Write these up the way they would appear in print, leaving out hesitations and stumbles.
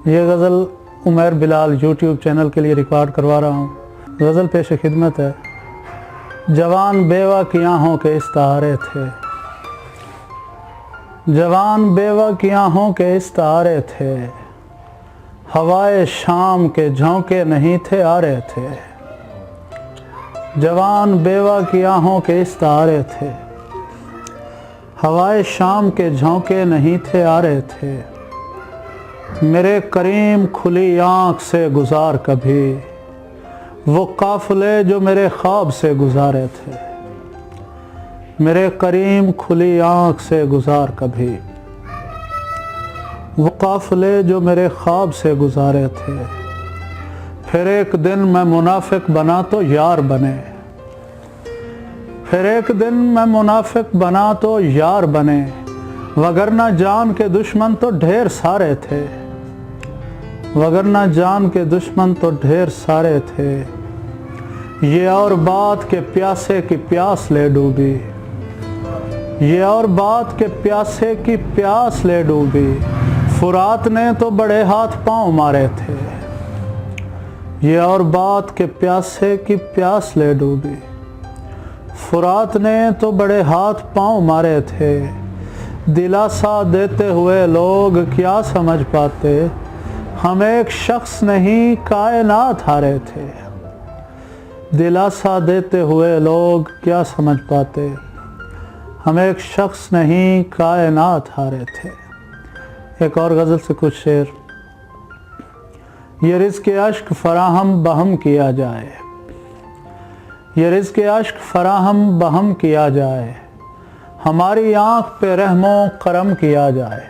یہ غزل عمیر بلال YouTube channel کے لیے ریکارڈ کروا رہا ہوں۔ غزل پیش خدمت ہے۔ جوان بیوہ کی آنکھوں کے استعارے تھے، جوان بیوہ کی آنکھوں کے استعارے تھے، ہوائے شام کے جھونکے نہیں تھے آ رہے تھے۔ جوان بیوہ کی آنکھوں کے استعارے تھے، ہوائے شام کے جھونکے نہیں تھے آ رہے تھے۔ میرے کریم کھلی آنکھ سے گزار کبھی وہ قافلے جو میرے خواب سے گزارے تھے۔ میرے کریم کھلی آنکھ سے گزار کبھی وہ قافلے جو میرے خواب سے گزارے تھے۔ پھر ایک دن میں منافق بنا تو یار بنے، پھر ایک دن میں منافق بنا تو یار بنے، وگرنہ جان کے دشمن تو ڈھیر سارے تھے، وگرنہ جان کے دشمن تو ڈھیر سارے تھے۔ یہ اور بات کے پیاسے کی پیاس لے ڈوبی، یہ اور بات کے پیاسے کی پیاس لے ڈوبی، فرات نے تو بڑے ہاتھ پاؤں مارے تھے۔ یہ اور بات کے پیاسے کی پیاس لے ڈوبی، فرات نے تو بڑے ہاتھ پاؤں مارے تھے۔ دلاسا دیتے ہوئے لوگ کیا سمجھ پاتے، ہم ایک شخص نہیں کائنات ہارے تھے۔ دلاسا دیتے ہوئے لوگ کیا سمجھ پاتے، ہم ایک شخص نہیں کائنات ہارے تھے۔ ایک اور غزل سے کچھ شعر۔ یہ رزق عشق فراہم بہم کیا جائے، یہ رزق عشق فراہم بہم کیا جائے، ہماری آنکھ پہ رحم و کرم کیا جائے۔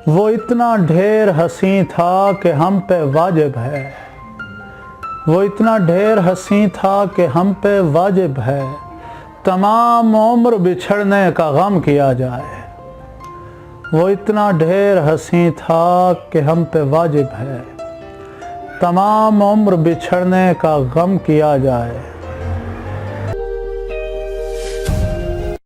وہ اتنا ڈھیر حسین تھا کہ ہم پہ واجب ہے، وہ اتنا ڈھیر حسین تھا کہ ہم پہ واجب ہے، تمام عمر بچھڑنے کا غم کیا جائے۔ وہ اتنا ڈھیر حسین تھا کہ ہم پہ واجب ہے، تمام عمر بچھڑنے کا غم کیا جائے۔